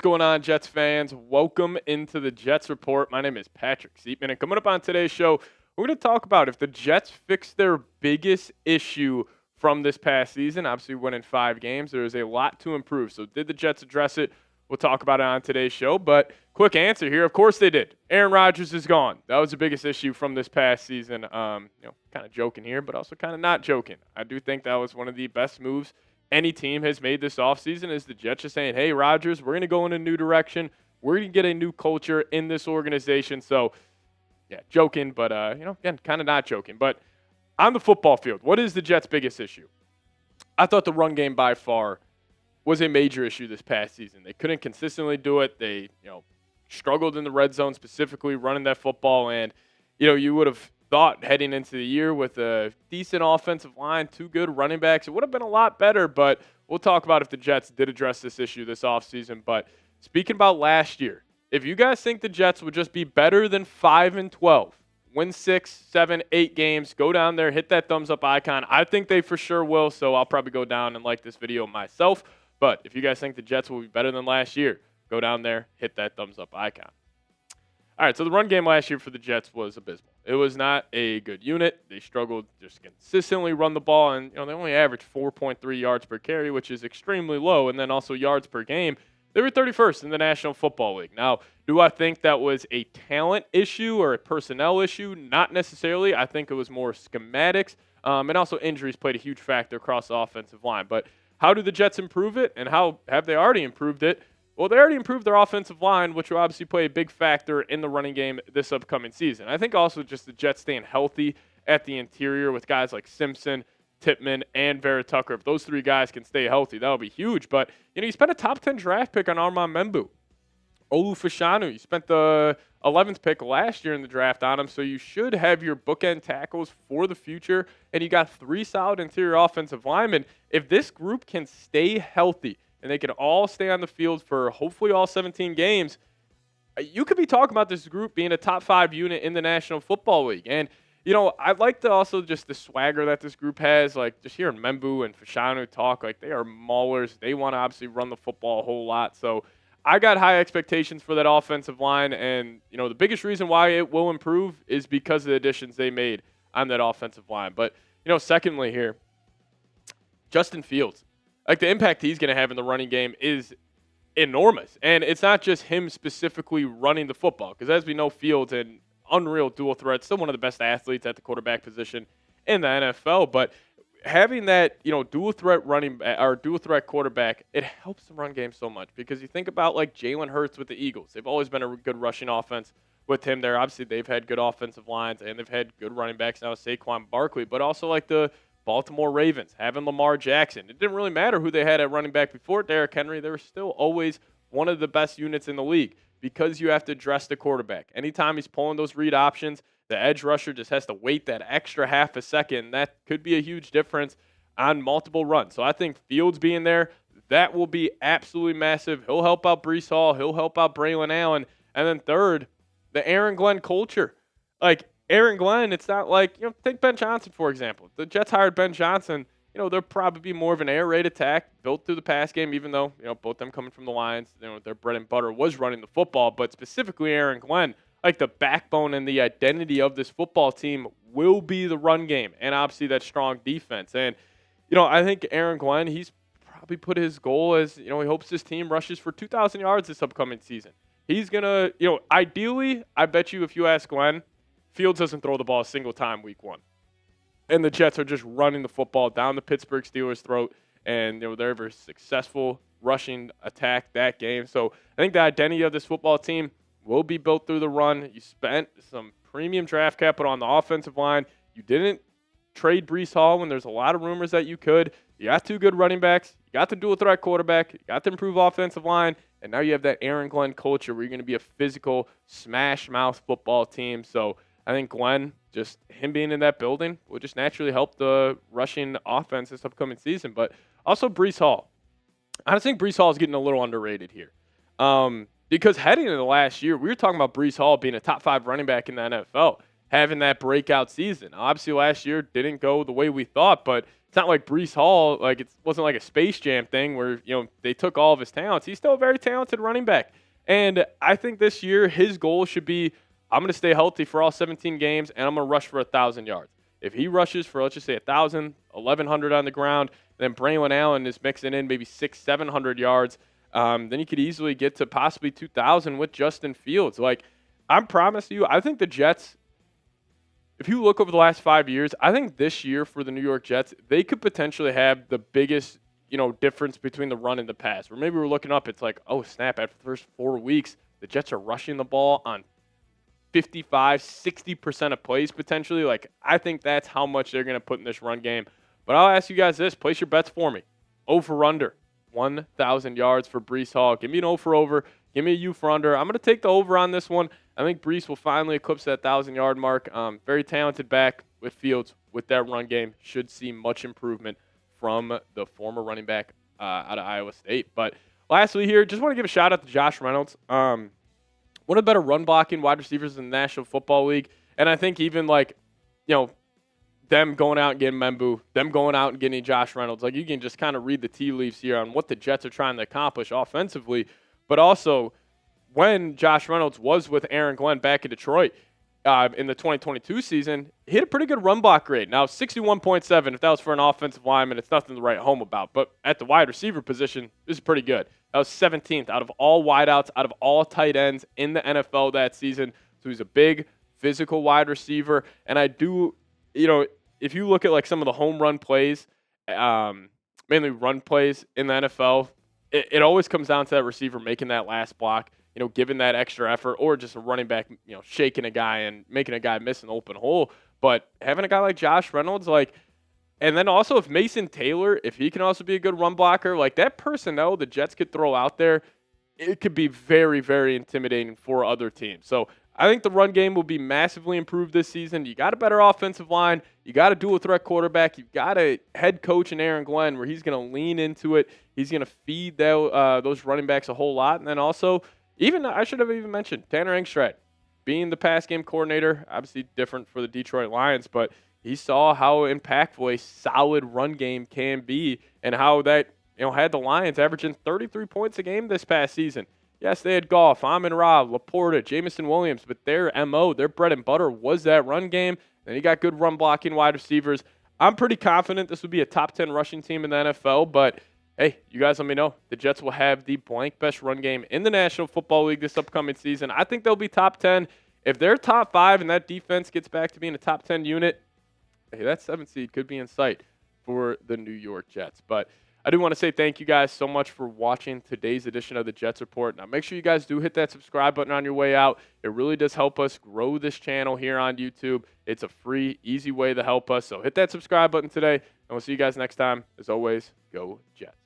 going on, Jets fans? Welcome into the Jets Report. My name is Patrick Siepman, and coming up on today's show, we're going to talk about if the Jets fixed their biggest issue from this past season. Obviously, winning 5 games, there is a lot to improve. So did the Jets address it? We'll talk about it on today's show, but quick answer here. Of course they did. Aaron Rodgers is gone. That was the biggest issue from this past season. Kind of joking here, but also kind of not joking. I do think that was one of the best moves any team has made this offseason is the Jets just saying, hey, Rodgers, we're going to go in a new direction. We're going to get a new culture in this organization. So, yeah, joking, but, again, kind of not joking. But on the football field, what is the Jets' biggest issue? I thought the run game by far was a major issue this past season. They couldn't consistently do it. They, struggled in the red zone, specifically running that football. And, you would have thought heading into the year with a decent offensive line, 2 good running backs, it would have been a lot better. But we'll talk about if the Jets did address this issue this offseason. But speaking about last year, if you guys think the Jets would just be better than 5-12, win 6, 7, 8 games, go down there, hit that thumbs up icon. I think they for sure will, so I'll probably go down and like this video myself. But if you guys think the Jets will be better than last year, go down there, hit that thumbs up icon. All right, so the run game last year for the Jets was abysmal. It was not a good unit. They struggled just consistently run the ball, and they only averaged 4.3 yards per carry, which is extremely low, and then also yards per game. They were 31st in the National Football League. Now, do I think that was a talent issue or a personnel issue? Not necessarily. I think it was more schematics, and also injuries played a huge factor across the offensive line. But how do the Jets improve it, and how have they already improved it? Well, they already improved their offensive line, which will obviously play a big factor in the running game this upcoming season. I think also just the Jets staying healthy at the interior with guys like Simpson, Tippmann, and Vera Tucker. If those 3 guys can stay healthy, that would be huge. But, you spent a top 10 draft pick on Armand Membu. Olu Fashanu, you spent the 11th pick last year in the draft on him, so you should have your bookend tackles for the future, and you got 3 solid interior offensive linemen. If this group can stay healthy, and they can all stay on the field for hopefully all 17 games, you could be talking about this group being a top 5 unit in the National Football League. And, I like to also just the swagger that this group has, like just hearing Membu and Fashanu talk, like they are maulers. They want to obviously run the football a whole lot. So I got high expectations for that offensive line. And, the biggest reason why it will improve is because of the additions they made on that offensive line. But, secondly here, Justin Fields. Like the impact he's going to have in the running game is enormous. And it's not just him specifically running the football, because as we know, Fields, an unreal dual threat, still one of the best athletes at the quarterback position in the NFL. But having that, dual threat running or dual threat quarterback, it helps the run game so much, because you think about like Jalen Hurts with the Eagles. They've always been a good rushing offense with him there. Obviously, they've had good offensive lines and they've had good running backs now, Saquon Barkley, but also like the Baltimore Ravens, having Lamar Jackson. It didn't really matter who they had at running back before Derrick Henry. They were still always one of the best units in the league, because you have to address the quarterback. Anytime he's pulling those read options, the edge rusher just has to wait that extra half a second. That could be a huge difference on multiple runs. So I think Fields being there, that will be absolutely massive. He'll help out Breece Hall. He'll help out Braylon Allen. And then third, the Aaron Glenn culture. Like, Aaron Glenn, it's not like, take Ben Johnson, for example. The Jets hired Ben Johnson. They'll probably be more of an air raid attack built through the pass game, even though, both them coming from the Lions, their bread and butter was running the football. But specifically Aaron Glenn, like the backbone and the identity of this football team will be the run game and obviously that strong defense. And, I think Aaron Glenn, he's probably put his goal as, he hopes his team rushes for 2,000 yards this upcoming season. He's going to, ideally, I bet you if you ask Glenn, Fields doesn't throw the ball a single time week 1. And the Jets are just running the football down the Pittsburgh Steelers' throat, and they're a very successful rushing attack that game. So I think the identity of this football team will be built through the run. You spent some premium draft capital on the offensive line. You didn't trade Breece Hall when there's a lot of rumors that you could. You got 2 good running backs. You got the dual threat quarterback. You got the improved offensive line. And now you have that Aaron Glenn culture where you're going to be a physical, smash-mouth football team. So I think Glenn, just him being in that building, will just naturally help the rushing offense this upcoming season. But also Breece Hall. I just think Breece Hall is getting a little underrated here. Because heading into the last year, we were talking about Breece Hall being a top 5 running back in the NFL. having that breakout season. Obviously, last year didn't go the way we thought, but it's not like Breece Hall, like it wasn't like a Space Jam thing where, they took all of his talents. He's still a very talented running back. And I think this year his goal should be, I'm going to stay healthy for all 17 games, and I'm going to rush for 1,000 yards. If he rushes for, let's just say, 1,000, 1,100 on the ground, then Braylon Allen is mixing in maybe 700 yards, then you could easily get to possibly 2,000 with Justin Fields. Like, I promise you, I think the Jets, if you look over the last 5 years, I think this year for the New York Jets, they could potentially have the biggest, difference between the run and the pass. Where maybe we're looking up, it's like, oh, snap, after the first 4 weeks, the Jets are rushing the ball on 55, 60% of plays potentially. Like, I think that's how much they're going to put in this run game. But I'll ask you guys this. Place your bets for me. Over under 1,000 yards for Breece Hall. Give me an over. Give me a U for under. I'm going to take the over on this one. I think Breece will finally eclipse that 1,000-yard mark. Very talented back with Fields with that run game. Should see much improvement from the former running back out of Iowa State. But lastly here, just want to give a shout-out to Josh Reynolds. One of the better run-blocking wide receivers in the National Football League. And I think even, them going out and getting Membu, them going out and getting Josh Reynolds, like, you can just kind of read the tea leaves here on what the Jets are trying to accomplish offensively. But also, when Josh Reynolds was with Aaron Glenn back in Detroit in the 2022 season, he had a pretty good run block grade. Now, 61.7, if that was for an offensive lineman, it's nothing to write home about. But at the wide receiver position, this is pretty good. That was 17th out of all wideouts, out of all tight ends in the NFL that season. So he's a big, physical wide receiver. And I do, if you look at some of the home run plays, mainly run plays in the NFL, it always comes down to that receiver making that last block, giving that extra effort, or just a running back, shaking a guy and making a guy miss an open hole. But having a guy like Josh Reynolds, and then also if Mason Taylor, if he can also be a good run blocker, that personnel the Jets could throw out there, it could be very, very intimidating for other teams. So I think the run game will be massively improved this season. You got a better offensive line. You got a dual threat quarterback. You've got a head coach in Aaron Glenn where he's going to lean into it. He's going to feed those running backs a whole lot. And then also, I should have even mentioned Tanner Engstrad being the pass game coordinator. Obviously different for the Detroit Lions, but he saw how impactful a solid run game can be and how that had the Lions averaging 33 points a game this past season. Yes, they had Goff, Amon-Ra, Laporta, Jameson Williams, but their MO, their bread and butter was that run game. Then you got good run blocking wide receivers. I'm pretty confident this would be a top 10 rushing team in the NFL, but hey, you guys let me know. The Jets will have the blank best run game in the National Football League this upcoming season. I think they'll be top 10. If they're top 5 and that defense gets back to being a top 10 unit, hey, that 7th seed could be in sight for the New York Jets. But I do want to say thank you guys so much for watching today's edition of the Jets Report. Now, make sure you guys do hit that subscribe button on your way out. It really does help us grow this channel here on YouTube. It's a free, easy way to help us. So hit that subscribe button today, and we'll see you guys next time. As always, go Jets.